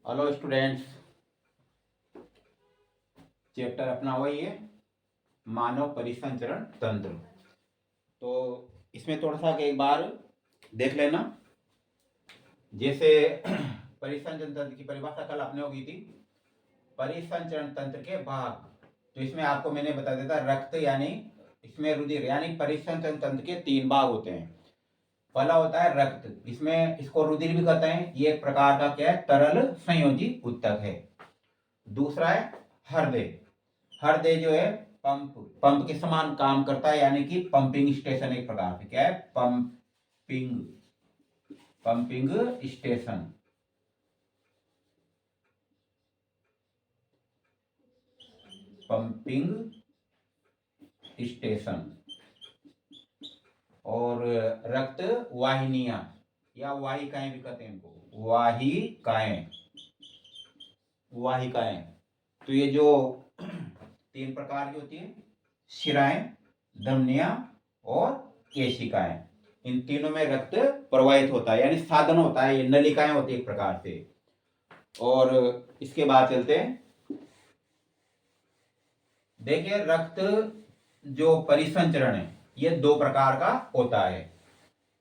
Hello students. Chapter अपना वही है, मानव परिसंचरण तंत्र। तो इसमें थोड़ा सा एक बार देख लेना। जैसे परिसंचरण तंत्र की परिभाषा कल आपने होगी थी, परिसंचरण तंत्र के भाग। तो इसमें आपको मैंने बता देता, रक्त यानी इसमें रुधिर यानी परिसंचरण तंत्र के 3 भाग होते हैं। पहला होता है रक्त, इसमें इसको रुधिर भी कहते हैं। ये एक प्रकार का क्या है, तरल संयोजी ऊतक है। दूसरा है हृदय। हृदय जो है पंप के समान काम करता है, यानी कि पंपिंग स्टेशन। एक प्रकार से क्या है, पंपिंग स्टेशन। Pumping station. और रक्त वाहिनियां या वाहिकाएं भी कहते हैं इनको, वाहिकाएं। तो ये जो 3 प्रकार की होती है, शिराएं, धमनियां और केशिकाएं। इन तीनों में रक्त प्रवाहित होता है, यानी साधन होता है। ये नलिकाएं होती है एक प्रकार से। और इसके बाद चलते हैं, देखिए रक्त जो परिसंचरण है ये 2 प्रकार का होता है।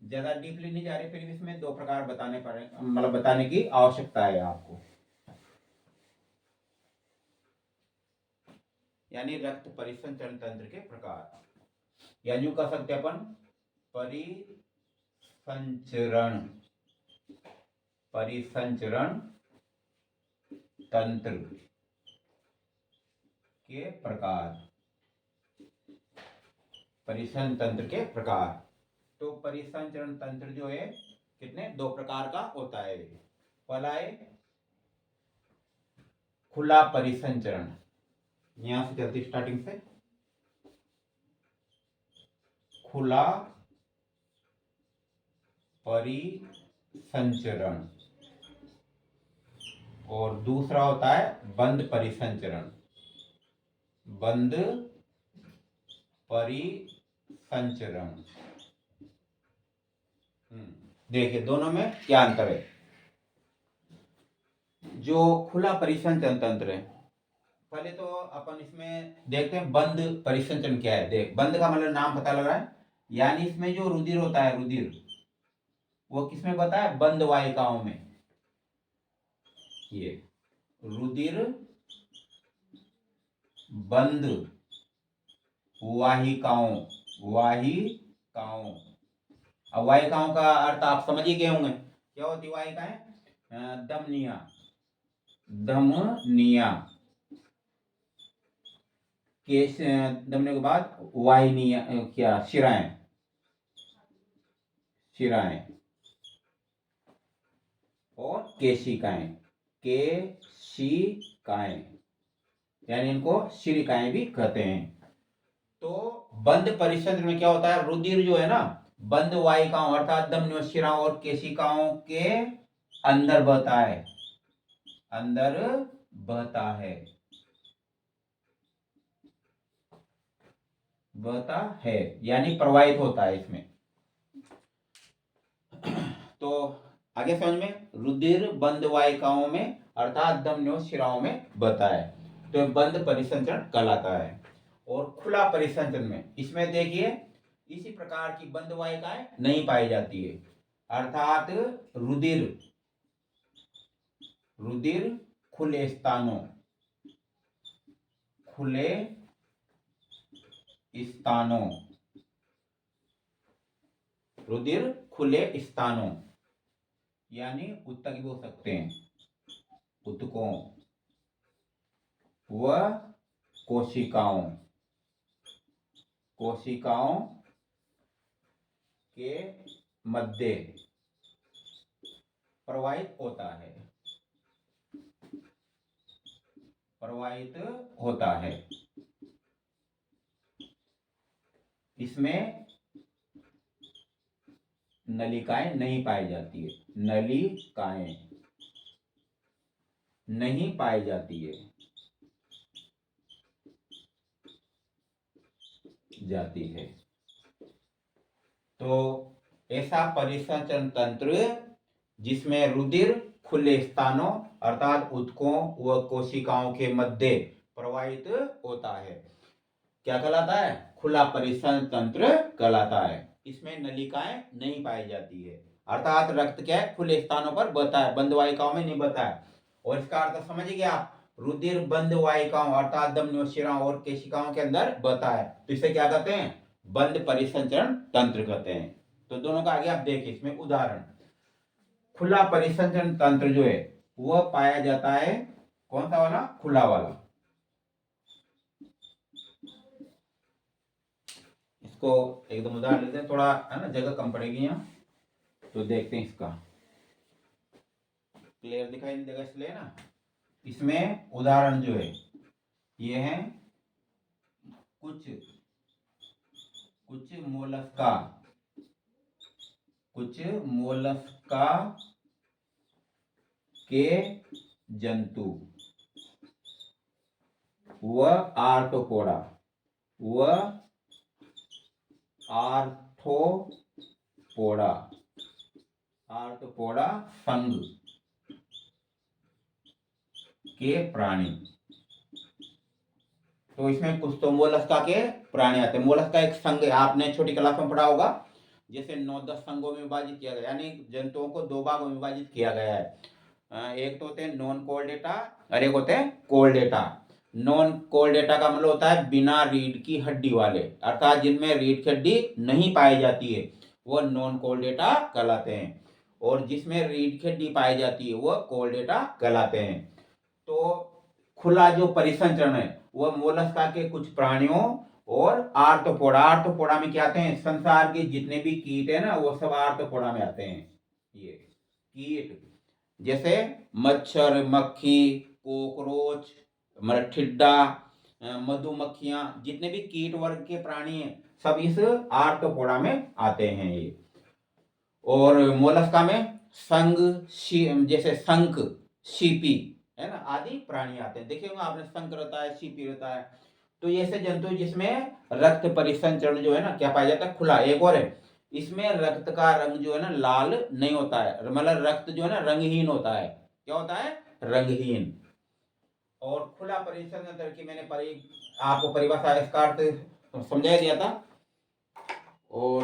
ज्यादा डीपली नहीं जा रहे, फिर भी इसमें 2 प्रकार बताने पड़े, मतलब बताने की आवश्यकता है आपको। यानी रक्त परिसंचरण तंत्र के प्रकार, या यूं कह सकते अपन, परिसंचरण तंत्र के प्रकार। परिसंचरण तंत्र के प्रकार। तो परिसंचरण तंत्र जो है कितने 2 प्रकार का होता है। पहला है खुला परिसंचरण। यहां से चलती स्टार्टिंग से, खुला परिसंचरण। और दूसरा होता है बंद परिसंचरण। बंद परिसंचरण। देखिए दोनों में क्या अंतर है। जो खुला परिसंचरण तंत्र है, पहले तो अपन इसमें देखते हैं बंद परिसंचरण क्या है। देख, बंद का मतलब नाम पता लग रहा है, यानी इसमें जो रुधिर होता है, रुधिर वो किसमें बता है, बंद वाहिकाओं में। ये रुधिर बंद वाहिकाओं। अब वाहिकाओं का अर्थ आप समझ ही गए होंगे, क्या होती वाहिकाएं, धमनिया के दमने के बाद वाहिनिया, क्या, शिराएं और केशिकाएं। यानी इनको शिरिकाएं भी कहते हैं। तो बंद परिसंचरण में क्या होता है, रुधिर जो है ना, बंद वाहिकाओं अर्थात धमनियों, शिराओं और केशिकाओं के अंदर बहता है, यानी प्रवाहित होता है इसमें। तो आगे समझ में, रुधिर बंद वाहिकाओं में अर्थात धमनियों, शिराओं में बहता है, तो बंद परिसंचरण कहलाता है। और खुला परिसंचरण में, इसमें देखिए इसी प्रकार की बंद वाहिकाएं नहीं पाई जाती है, अर्थात रुधिर खुले स्थानों रुधिर खुले स्थानों, यानी ऊतक बोल सकते हैं, ऊतकों व कोशिकाओं के मध्य प्रवाहित होता है। इसमें नलिकाएं नहीं पाई जाती है, जाती है। तो ऐसा परिसंचरण तंत्र जिसमें रुधिर खुले स्थानों अर्थात ऊतकों व कोशिकाओं के मध्य प्रवाहित होता है। क्या कहलाता है? खुला परिसंचरण तंत्र कहलाता है। इसमें नलिकाएं नहीं पाई जाती है, अर्थात रक्त क्या है? खुले स्थानों पर बहता है, बंद वाहिकाओं में नहीं बहता है। और इसका अर्थ समझ गए आप? रुधिर बंद वाहिकाओं अर्थात धमनियों, शिराओं और केशिकाओं के अंदर बहता है, तो इसे क्या कहते हैं? बंद परिसंचरण तंत्र कहते हैं। तो दोनों का आगे आप देखिए इसमें उदाहरण। खुला परिसंचरण तंत्र जो है वह पाया जाता है, कौन सा वाला? खुला वाला। इसको एकदम उदाहरण लेते हैं, थोड़ा है ना जगह कम पड़ेगी यहाँ, तो देखते हैं इसका क्लियर दिखाई नहीं देगा इसलिए ना। इसमें उदाहरण जो है ये है कुछ मोलस्का, कुछ मोलस्का के जंतु व आर्थ्रोपोडा संघ के प्राणी। तो इसमें कुछ तो मोलस्का के प्राणी आते हैं। मोलस्का एक संघ है, आपने छोटी क्लास में पढ़ा होगा, जैसे 9-10 संघों में विभाजित किया गया, यानी जंतुओं को 2 भागों में विभाजित किया गया है। एक तो होते हैं नॉन कोर्डेटा और एक होते हैं कोर्डेटा। नॉन कोर्डेटा का मतलब होता है बिना रीढ़ की हड्डी वाले, अर्थात जिनमें रीढ़ की हड्डी नहीं पाई जाती है वो नॉन कोर्डेटा कहलाते हैं, और जिसमें रीढ़ की हड्डी पाई जाती है वह कोर्डेटा कहलाते हैं। तो खुला जो परिसंचरण है वह मोलस्का के कुछ प्राणियों और आर्थ्रोपोडा में क्या आते हैं? संसार के जितने भी कीट है ना वो सब आर्थ्रोपोडा में आते हैं। ये कीट जैसे मच्छर, मक्खी, कोकरोच, मरठिड्डा, मधुमक्खियां, जितने भी कीट वर्ग के प्राणी हैं सब इस आर्थ्रोपोडा में आते हैं ये। और मोलस्का में संघ, जैसे शंख, सीपी है ना आदि प्राणी आते हैं। देखिए आपने शंख रहता है, सीपी रहता है। तो ये ऐसे जंतु जिसमें रक्त परिसंचरण जो है ना क्या पाया जाता है? खुला। एक और है, इसमें रक्त का रंग जो है ना लाल नहीं होता है, मतलब रक्त जो है ना रंगहीन होता है। क्या होता है? रंगहीन। और खुला परिसंचरण तंत्र की मैंने आपको परिभाषा इसका अर्थ समझा दिया था। और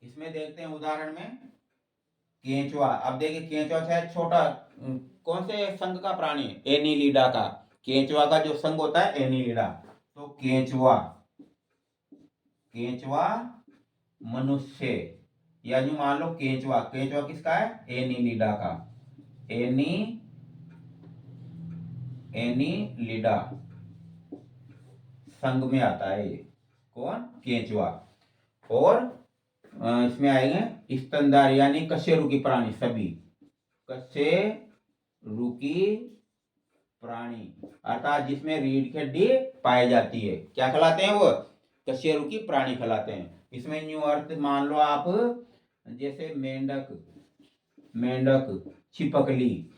इसमें देखते हैं उदाहरण में केंचुआ। अब देखिए केंचुआ शायद छोटा, कौन से संघ का प्राणी? एनीलिडा का। केंचुआ का जो संघ होता है एनीलिडा। तो केंचुआ मनुष्य, या जो मान लो केंचुआ किसका है? एनीलिडा का। एनीलिडा संघ में आता है ये। कौन? केंचुआ। और इसमें आएंगे स्तनधारी यानी कशेरुकी प्राणी, सभी कशेरुकी प्राणी अर्थात जिसमें रीढ़ की हड्डी पाई जाती है, क्या कहलाते हैं? वो कशेरुकी प्राणी कहलाते हैं। इसमें न्यू अर्थ मान लो आप, जैसे मेंढक, छिपकली,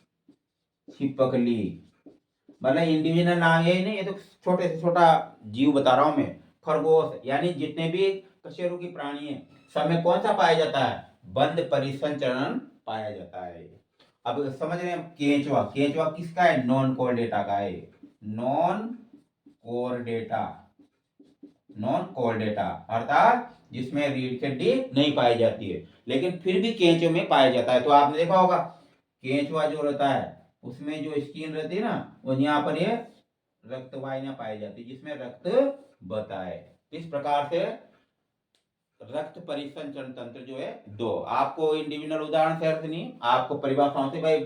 मतलब इंडिविजुअल नाम यही नहीं, ये तो छोटे से छोटा जीव बता रहा हूं मैं। खरगोश, यानी जितने भी कशेरुकी प्राणी हैं सब में कौन सा पाया जाता है? बंद परिसंचरण पाया जाता है। अब समझ रहे हैं? केंचुआ किसका है? नॉन कोर्डेटा का है। नॉन कोर्डेटा अर्थात जिसमें रीढ़ की हड्डी नहीं पाई जाती है, लेकिन फिर भी केंचुए में पाया जाता है। तो आपने देखा होगा केंचुआ जो रहता है उसमें जो स्किन रहती है ना वो यहाँ पर ये रक्त वाहिनियां पाई जाती है जिसमें रक्त बहता है। इस प्रकार से रक्त परिसंचरण तंत्र जो है दो। आपको इंडिविजुअल उदाहरण से अर्थ नहीं, आपको परिभाषाओं से भाई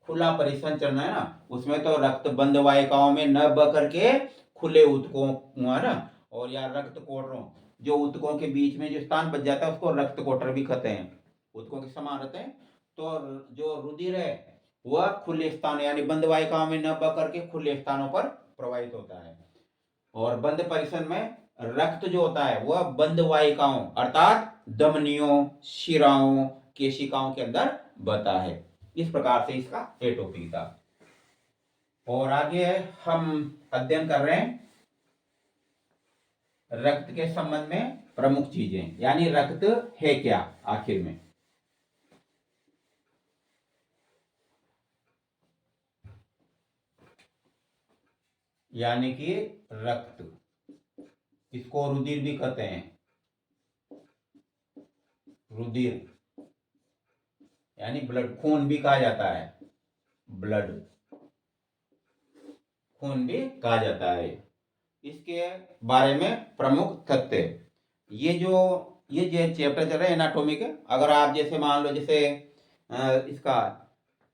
खुला परिसंचरण है ना उसमें तो रक्त बंद वाहिकाओं में न बह करके खुले ऊतकों है ना, और या रक्त कोटरों, जो ऊतकों के बीच में जो स्थान बच जाता है उसको रक्त कोटर भी कहते हैं, ऊतकों के समान रहते हैं। तो जो रुधिर है वह खुले स्थान यानी बंद वाहिकाओं में न बह करके खुले स्थानों पर प्रवाहित होता है। और बंद परिसर में रक्त जो होता है वह बंद वाहिकाओं अर्थात धमनियों, शिराओं, केशिकाओं के अंदर बहता है। इस प्रकार से इसका ये टॉपिक था। और आगे हम अध्ययन कर रहे हैं रक्त के संबंध में प्रमुख चीजें, यानी रक्त है क्या आखिर में। यानी कि रक्त, इसको रुधिर भी कहते हैं, रुधिर यानी ब्लड, खून भी कहा जाता है, ब्लड, खून भी कहा जाता है। इसके बारे में प्रमुख तथ्य, ये चैप्टर चल रहा है एनाटॉमी के। अगर आप जैसे मान लो जैसे इसका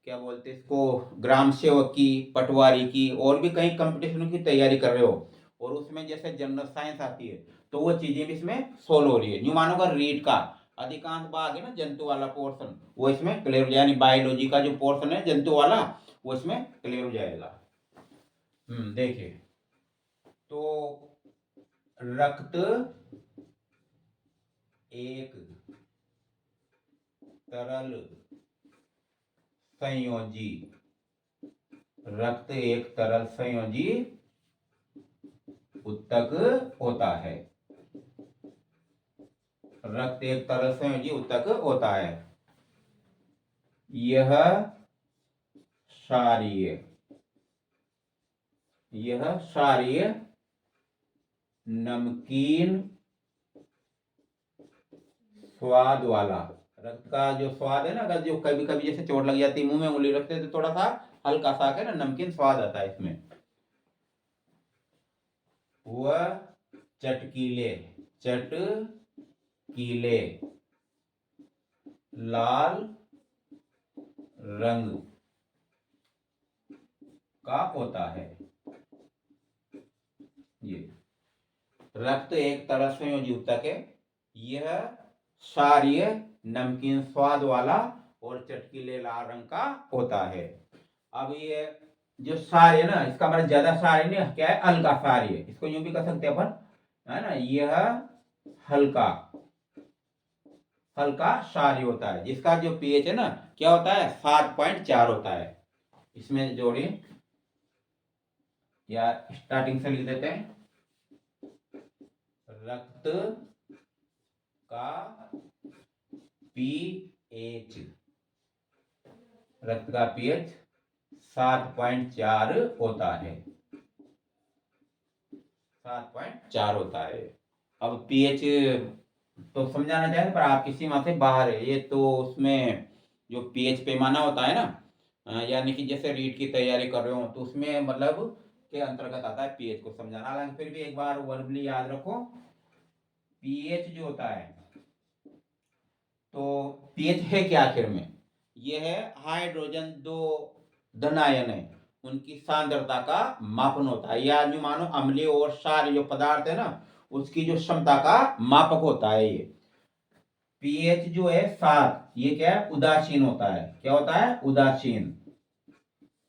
क्या बोलते हैं इसको, ग्राम सेवक की, पटवारी की और भी कई कंपटीशन की तैयारी कर रहे हो और उसमें जैसे जनरल साइंस आती है तो वो चीजें भी इसमें सोल्व हो रही है। न्यू मानो का रीड का अधिकांश भाग है ना जंतु वाला पोर्शन, वो इसमें क्लियर हो जाए, यानी बायोलॉजी का जो पोर्शन है जंतु वाला वो इसमें क्लियर हो जाएगा। देखिए तो रक्त एक तरल संयोजी, रक्त एक तरल संयोजी उत्तक होता है, रक्त एक तरल संयोजी उत्तक होता है। यह क्षारीय, नमकीन स्वाद वाला, रक्त का जो स्वाद है ना, अगर जो कभी कभी जैसे चोट लग जाती है मुंह में उंगली रखते हैं तो थोड़ा सा हल्का सा है ना नमकीन स्वाद आता है इसमें। वह चटकीले लाल रंग का होता है। ये रक्त एक तरल संयोजी उत्तक है, यह क्षारीय नमकीन स्वाद वाला और चटकीले लाल रंग का होता है। अब ये जो क्षार है ना, इसका मतलब ज्यादा क्षार नहीं, क्या है, हल्का क्षार है, इसको यूं भी कह सकते हैं अपन, है ना, यह हल्का क्षारीय होता है, जिसका जो पीएच है ना क्या होता है, 7.4 होता है। इसमें जोड़िए या स्टार्टिंग से लिख देते हैं, रक्त का पीएच, रक्त का पीएच 7.4 होता है, 7.4 होता है। अब पीएच तो समझाना चाहेंगे पर आपकी सीमा से बाहर है ये, तो उसमें जो पीएच पैमाना होता है ना, यानी कि जैसे रीट की तैयारी कर रहे हो तो उसमें मतलब के अंतर्गत आता है पीएच को समझाना। हालांकि फिर भी एक बार वर्बली याद रखो, पीएच जो होता है, तो पीएच है क्या आखिर में, यह है हाइड्रोजन दो धन आयन है उनकी सांद्रता का मापन होता है, या जो मानो अम्लीय और क्षारीय जो पदार्थ है ना उसकी जो क्षमता का मापक होता है ये। पीएच जो है 7, ये क्या है, उदासीन होता है, क्या होता है, उदासीन,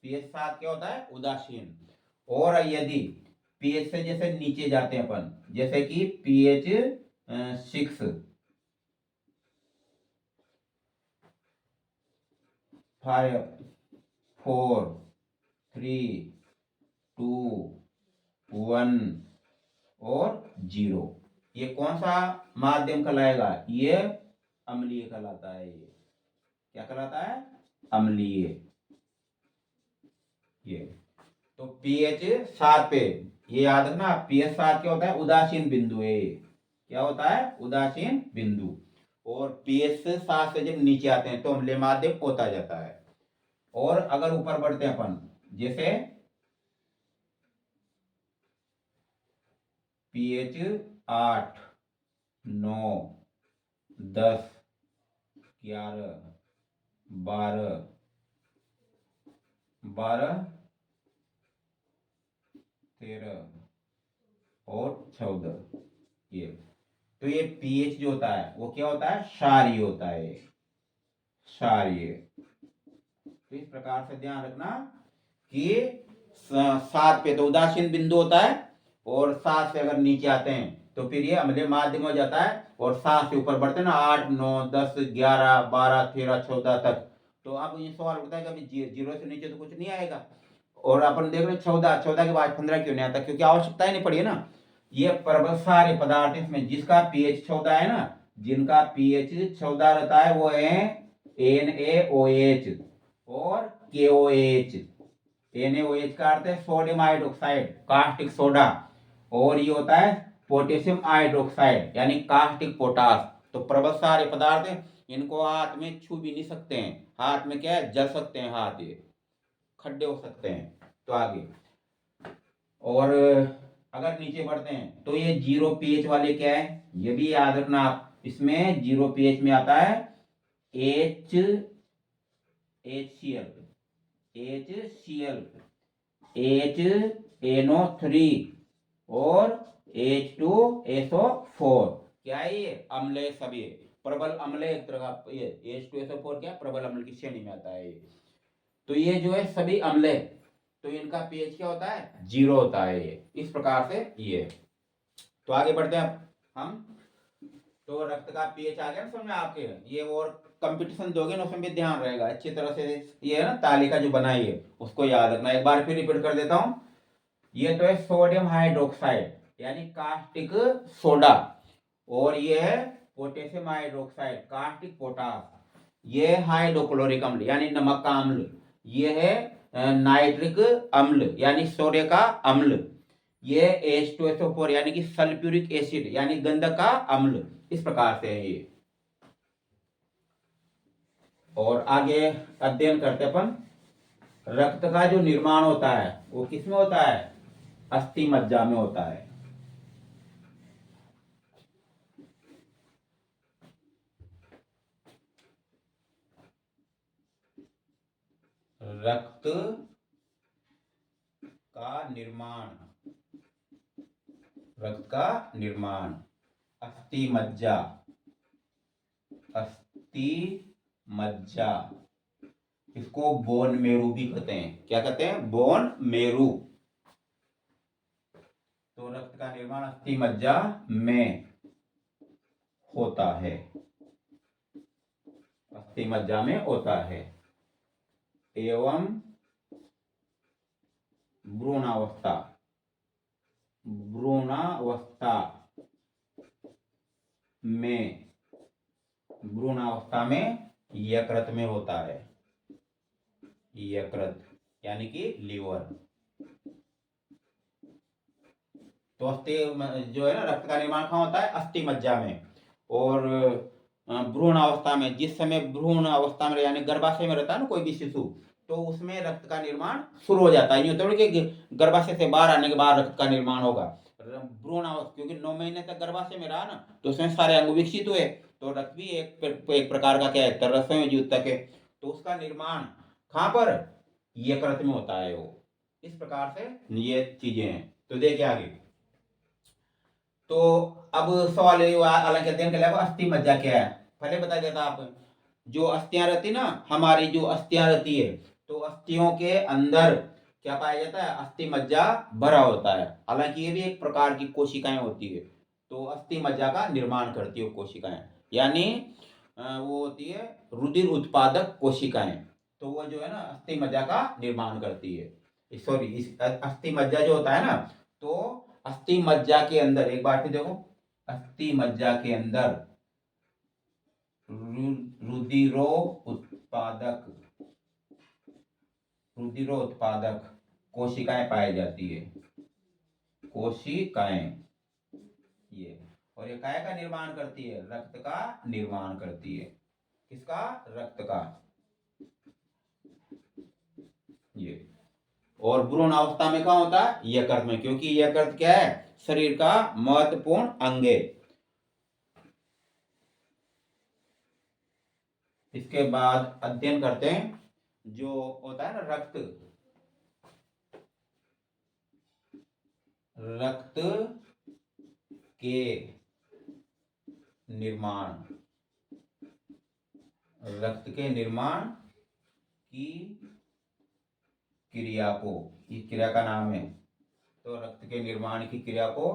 पीएच 7 क्या होता है, उदासीन। और यदि पीएच से जैसे नीचे जाते हैं अपन, जैसे कि पीएच 6, 5, 4, 3, 2, 1 और 0, ये कौन सा माध्यम कहलाएगा, ये अम्लीय कहलाता है। ये क्या कहलाता है, अम्लीय। ये तो पीएच 7 पे ये याद रखना, पीएच 7 क्या होता है, उदासीन बिंदु है, क्या होता है, उदासीन बिंदु। और पीएच 7 से जब नीचे आते हैं तो अम्लीय माध्यम होता जाता है। और अगर ऊपर बढ़ते हैं अपन, जैसे पीएच 8, 9, 10, 11, 12, 13 और 14, ये तो ये पीएच जो होता है वो क्या होता है, क्षारीय होता है, क्षारीय। तो इस प्रकार से ध्यान रखना कि 7 पे तो उदासीन बिंदु होता है, और 7 से अगर नीचे आते हैं तो फिर ये अम्लीय माध्यम हो जाता है, और 7 से ऊपर बढ़ते हैं ना, 8, 9, 10, 11, 12, 13, 14 तक, तो अब ये सवाल उठता है कि अभी 0 से नीचे तो कुछ नहीं आएगा। और अपन देख रहे 14 के बाद 15 क्यों नहीं आता, क्योंकि आवश्यकता ही नहीं पड़ी है ना। ये प्रबल सारे पदार्थ इसमें जिसका पीएच 14 है ना, जिनका पीएच 14 रहता है वो है NaOH और KOH, NaOH का अर्थ है सोडियम हाइड्रोक्साइड, कास्टिक सोडा, और ये होता है पोटेशियम हाइड्रोक्साइड यानी कास्टिक पोटास। तो प्रबल सारे पदार्थ हैं, इनको हाथ में छू भी नहीं सकते हैं, हाथ में क्या है, जल सकते हैं, हाथ ये खड्डे हो सकते हैं। तो आगे और अगर नीचे बढ़ते हैं तो ये 0 pH वाले क्या है, ये भी याद रखना आप। इसमें 0 pH में आता है HCl, HNO3 और H2SO4। क्या है ये, अम्ल है सभी, प्रबल अम्ल है एक तरह का। ये H2SO4 क्या, प्रबल अम्ल की श्रेणी में आता है ये। तो ये जो है सभी अम्ल है, तो इनका पीएच क्या होता है, 0 होता है ये, इस प्रकार से ये। तो आगे बढ़ते हैं हम। तो रक्त का पीएच आ गया ना समझ में आपके, ये और कंपटीशन दोगे ना उसमें भी ध्यान रहेगा अच्छी तरह से। ये है ना तालिका जो बनाई है उसको याद रखना, एक बार फिर रिपीट कर देता हूं। ये तो है सोडियम हाइड्रोक्साइड यानी कास्टिक सोडा, और ये है पोटेशियम हाइड्रोक्साइड कास्टिक पोटास, ये हाइड्रोक्लोरिक अम्ल यानी नमक का अम्ल, ये है नाइट्रिक अम्ल यानी सोडे का अम्ल, ये H2SO4 यानी कि सल्फ्यूरिक एसिड यानी गंधक का अम्ल, इस प्रकार से है ये। और आगे अध्ययन करते अपन, रक्त का जो निर्माण होता है वो किसमें होता है, अस्थि मज्जा में होता है। रक्त का निर्माण, रक्त का निर्माण अस्थि मज्जा, अस्थि मज्जा, इसको बोन मेरू भी कहते हैं। क्या कहते हैं, बोन मेरू। तो रक्त का निर्माण अस्थि मज्जा में होता है, अस्थि मज्जा में होता है, एवं भ्रूणावस्था, भ्रूणावस्था में, भ्रूणावस्था में यकृत में होता है, यकृत यानी कि लीवर। तो अस्थि जो है ना, रक्त का निर्माण कहाँ होता है, अस्थि मज्जा में। और भ्रूण अवस्था में, जिस समय भ्रूण अवस्था में यानी गर्भाशय में रहता है ना कोई भी शिशु, तो उसमें रक्त का निर्माण शुरू हो जाता है। नहीं होता कि गर्भाशय से बाहर आने के बाद रक्त का निर्माण होगा, भ्रूण अवस्था, क्योंकि 9 महीने तक गर्भाशय में रहा ना, तो उसमें सारे अंग विकसित हुए, तो रक्त भी एक प्रकार का क्या है, तरल जीव तक है। तो उसका निर्माण कहाँ पर, यकृत में होता है वो। इस प्रकार से ये चीजें हैं। तो देखिए आगे, तो अब सवाल ये हुआ, हालांकि अध्ययन कर लिया अस्थि मज्जा क्या है, पहले बता देता आप। जो अस्थियां रहती ना, हमारी जो अस्थियां रहती है, तो अस्थियों के अंदर क्या पाया जाता है, अस्थि मज्जा भरा होता है। हालांकि ये भी एक प्रकार की कोशिकाएं होती है, तो अस्थि मज्जा का निर्माण करती है कोशिकाएं, यानी वो होती है रुधिर उत्पादक कोशिकाएं। तो वो जो है ना अस्थि मज्जा का निर्माण करती है। सॉरी, इस अस्थि मज्जा जो होता है ना, तो अस्थि मज्जा के अंदर एक बार फिर देखो, अस्थि मज्जा के अंदर रुधिरो उत्पादक, रुधिरोत्पादक कोशिकाएं पाई जाती है, कोशिकाएं ये। और ये काय का निर्माण करती है, रक्त का निर्माण करती है। किसका, रक्त का, ये। और भ्रूण अवस्था में कहाँ होता है, यकृत में, क्योंकि यकृत क्या है, शरीर का महत्वपूर्ण अंग है। इसके बाद अध्ययन करते हैं जो होता है ना रक्त, रक्त के निर्माण, रक्त के निर्माण की क्रिया को, इस क्रिया का नाम है, तो रक्त के निर्माण की क्रिया को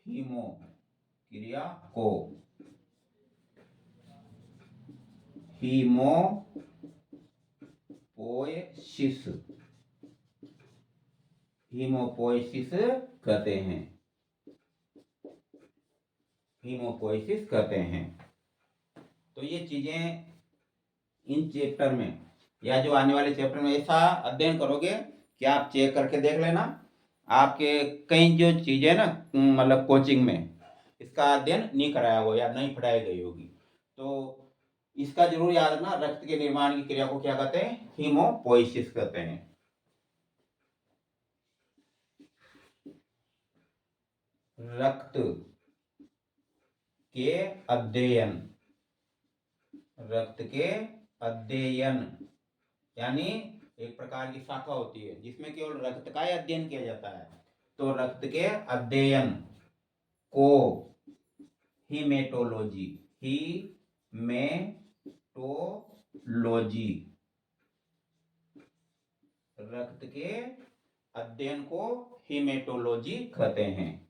हीमो क्रिया को, हीमोपोएसिस, हीमोपोएसिस कहते हैं, हीमोपोएसिस कहते हैं। तो ये चीजें इन चैप्टर में या जो आने वाले चैप्टर में ऐसा अध्ययन करोगे क्या आप चेक करके देख लेना, आपके कई जो चीज़ें ना मतलब कोचिंग में इसका अध्ययन नहीं कराया हुआ या नहीं पढ़ाई गई होगी, तो इसका जरूर याद रखना। रक्त के निर्माण की क्रिया को क्या कहते हैं? हीमोपोइसिस कहते हैं। रक्त के अध्ययन, रक्त के अध्ययन यानी एक प्रकार की शाखा होती है जिसमें केवल रक्त का ही अध्ययन किया जाता है। तो रक्त के अध्ययन को हीमेटोलॉजी, हीमेटोलॉजी, रक्त के अध्ययन को हीमेटोलॉजी कहते हैं,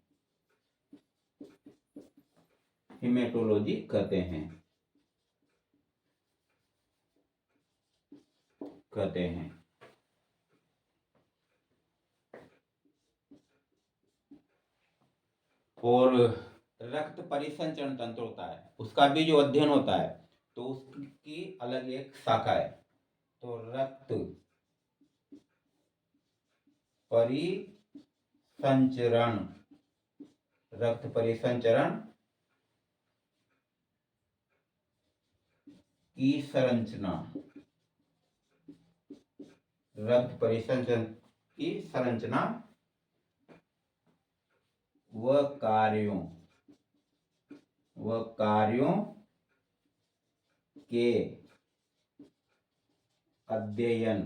हीमेटोलॉजी कहते हैं, कहते हैं। और रक्त परिसंचरण तंत्र होता है, उसका भी जो अध्ययन होता है तो उसकी अलग एक शाखा है। तो रक्त परिसंचरण, रक्त परिसंचरण की संरचना, रक्त परिसंचरण की संरचना व कार्यों के अध्ययन,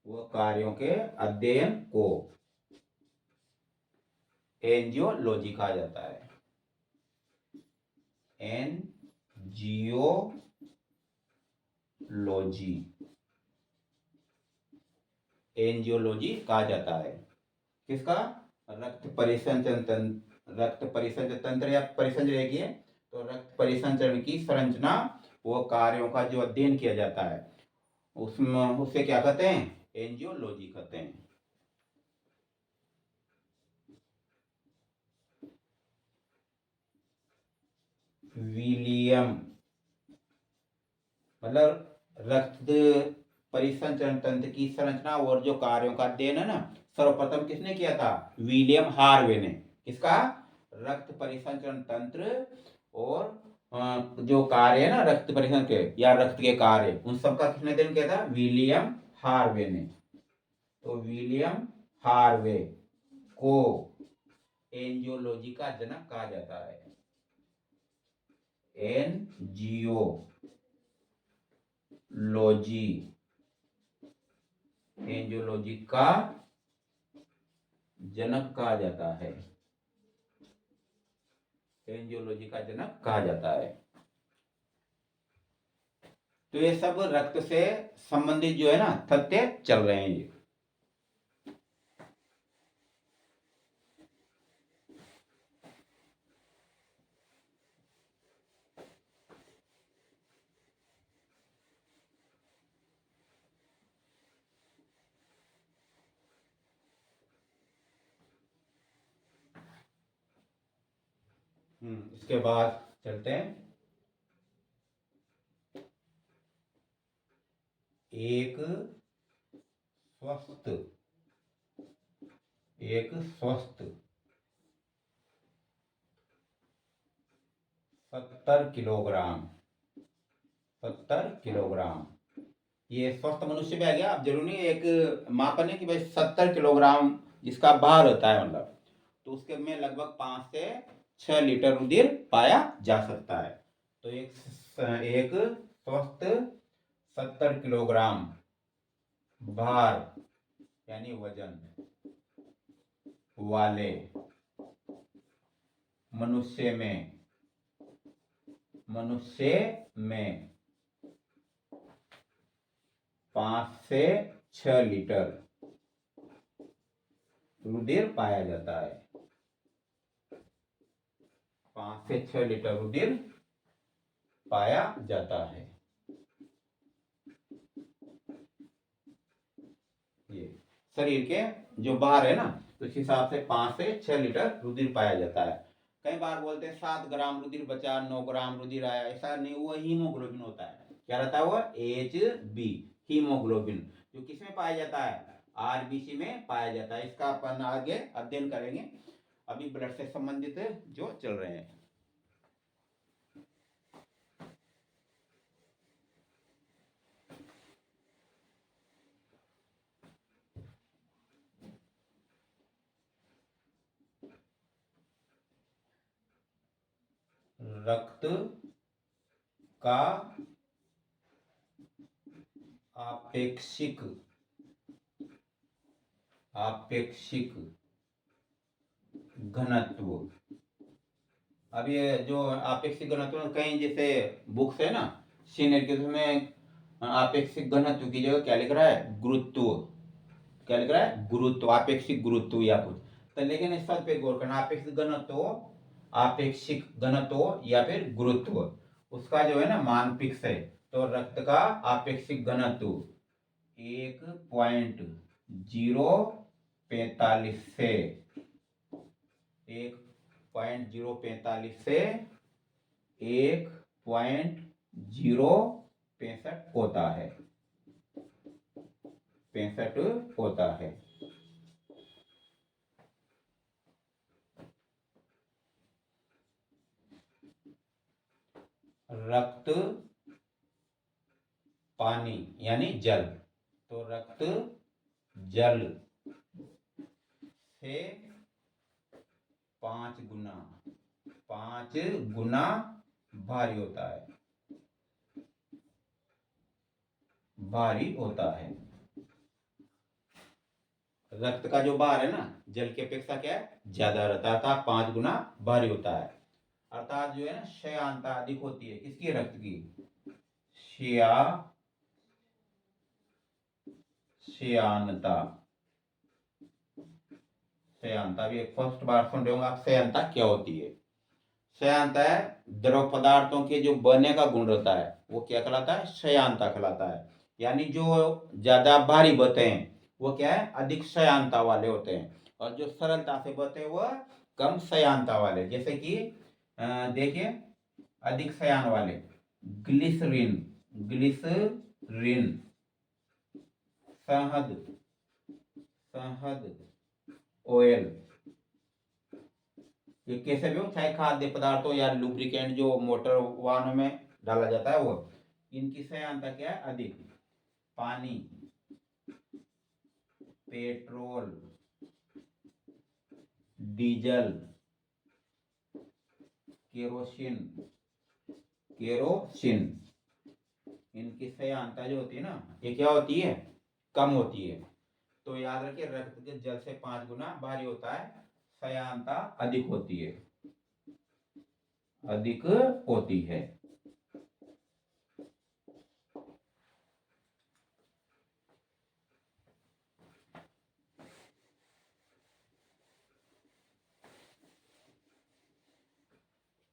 व कार्यों के अध्ययन को एंजियोलॉजी कहा जाता है। एंजियोलॉजी, एंजियोलॉजी कहा जाता है किसका? रक्त परिसंचरण तंत्र, रक्त परिसंचरण तंत्र या परिसंचरण एक ही है। तो रक्त परिसंचरण की संरचना वो कार्यों का जो अध्ययन किया जाता है उसमें, उसे क्या कहते हैं? एंजियोलॉजी कहते हैं। विलियम मतलब रक्त परिसंचरण तंत्र की संरचना और जो कार्यों का अध्ययन है ना, सर्वप्रथम किसने किया था? विलियम हार्वे ने। किसका? रक्त परिसंचरण तंत्र और जो कार्य है ना रक्त परिसंचरण के या रक्त के कार्य, उन सबका किसने अध्ययन किया था? विलियम हार्वे ने। तो विलियम हार्वे को एंजियोलॉजी का जनक कहा जाता है। एंजियोलॉजी का जनक कहा जाता है, एंजियोलॉजी का जनक कहा जाता है। तो ये सब रक्त से संबंधित जो है ना तथ्य चल रहे हैं ये। इसके बाद चलते हैं एक स्वस्थ 70 किलोग्राम, 70 किलोग्राम ये स्वस्थ मनुष्य भी आ गया। अब जरूरी नहीं एक मापन है कि भाई 70 किलोग्राम जिसका भार होता है मतलब, तो उसके में लगभग 5 से 6 लीटर रुधिर पाया जा सकता है। तो एक स्वस्थ 70 किलोग्राम भार यानी वजन वाले मनुष्य में 5 से 6 लीटर रुधिर पाया जाता है। 5 से 6 लीटर रुधिर पाया जाता है। ये शरीर के जो बाहर है ना, तो इस हिसाब से 5 से 6 लीटर रुधिर पाया जाता है। कई बार बोलते हैं 7 ग्राम रुधिर बचा, 9 ग्राम रुधिर आया, ऐसा नहीं, वो हीमोग्लोबिन होता है। क्या रहता है वो, HB, हीमोग्लोबिन, जो किसमें पाया जाता है, RBC में पाया जाता है। इसका अपन आगे अध्ययन करेंगे, अभी ब्लड से संबंधित जो चल रहे हैं। रक्त का आपेक्षिक घनत्व। अब ये जो आपेक्षिक घनत्व, कहीं जैसे बुक्स है ना सीनियर के, उसमें आपेक्षिक घनत्व की जगह क्या लिख रहा है, गुरुत्व। क्या लिख रहा है, गुरुत्व, आपेक्षिक गुरुत्व या कुछ। तो लेकिन इस शब्द पे गौर करना, आपेक्षिक घनत्व या फिर गुरुत्व, उसका जो है ना मान फिक्स है। तो रक्त का आपेक्षिक घनत्व 1.045 से 1.045 से 1.065 होता है, 65 होता है। रक्त पानी यानी जल, तो रक्त जल से 5 गुना भारी होता है, रक्त का जो भार है ना जल की अपेक्षा क्या है, ज्यादा रहता है, अर्थात 5 गुना भारी होता है। अर्थात जो है ना श्यानता अधिक होती है, किसकी, रक्त की। श्यानता भी फर्स्ट बार सुन रहे होंगे आप, श्यानता क्या होती है। श्यानता है द्रव पदार्थों के जो बनने का गुण रहता है, वो क्या कहलाता है, श्यानता कहलाता है। यानी जो ज्यादा भारी बहते हैं वो क्या है, अधिक श्यानता वाले होते हैं, और जो सरलता से बहते हैं वह कम श्यानता वाले। जैसे कि देखिए, अधिक श्यान वाले ग्लिसरीन, शहद, ऑयल, ये कैसे भी हो, चाहे खाद्य पदार्थ हो या लुब्रिकेंट जो मोटर वाहनों में डाला जाता है वो, इनकी श्यानता क्या है, अधिक। पानी, पेट्रोल, डीजल, केरोसिन, इनकी श्यानता जो होती है ना, ये क्या होती है, कम होती है। तो याद रखिए, रक्त के जल से 5 गुना भारी होता है, श्यानता अधिक होती है,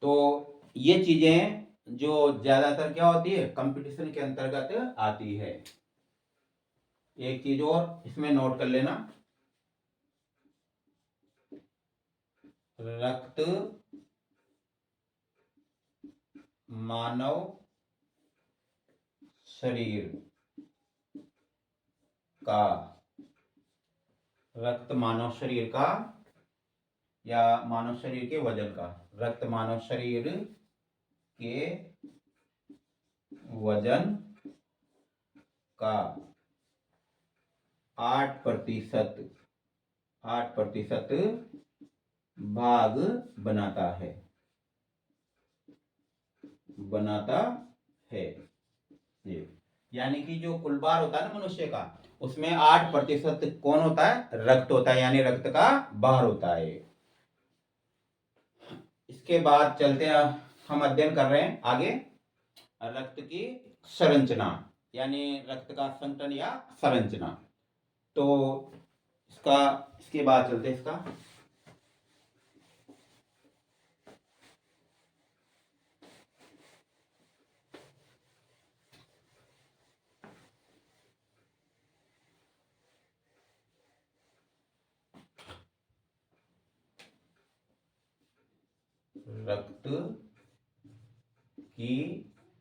तो ये चीजें जो ज्यादातर क्या होती है, कंपटीशन के अंतर्गत आती है। एक चीज और इसमें नोट कर लेना, रक्त मानव शरीर का, या मानव शरीर के वजन का, रक्त मानव शरीर के वजन का 8% भाग बनाता है, ये यानी कि जो कुल भार होता है ना मनुष्य का, उसमें 8% कौन होता है, रक्त होता है, यानी रक्त का भार होता है। इसके बाद चलते हैं, हम अध्ययन कर रहे हैं आगे रक्त की संरचना, यानी रक्त का संगठन या संरचना। तो इसके बाद चलते हैं इसका रक्त की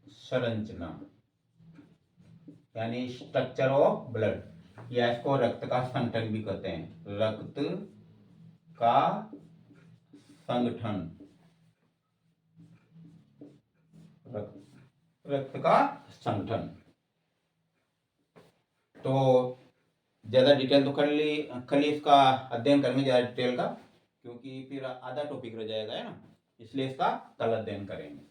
संरचना। यानी स्ट्रक्चर ऑफ ब्लड, या इसको रक्त का संगठन भी कहते हैं, रक्त का संगठन, रक्त का संगठन। तो ज्यादा डिटेल तो खाली इसका अध्ययन करेंगे ज्यादा डिटेल का, क्योंकि फिर आधा टॉपिक रह जाएगा, है ना, इसलिए इसका कल अध्ययन करेंगे।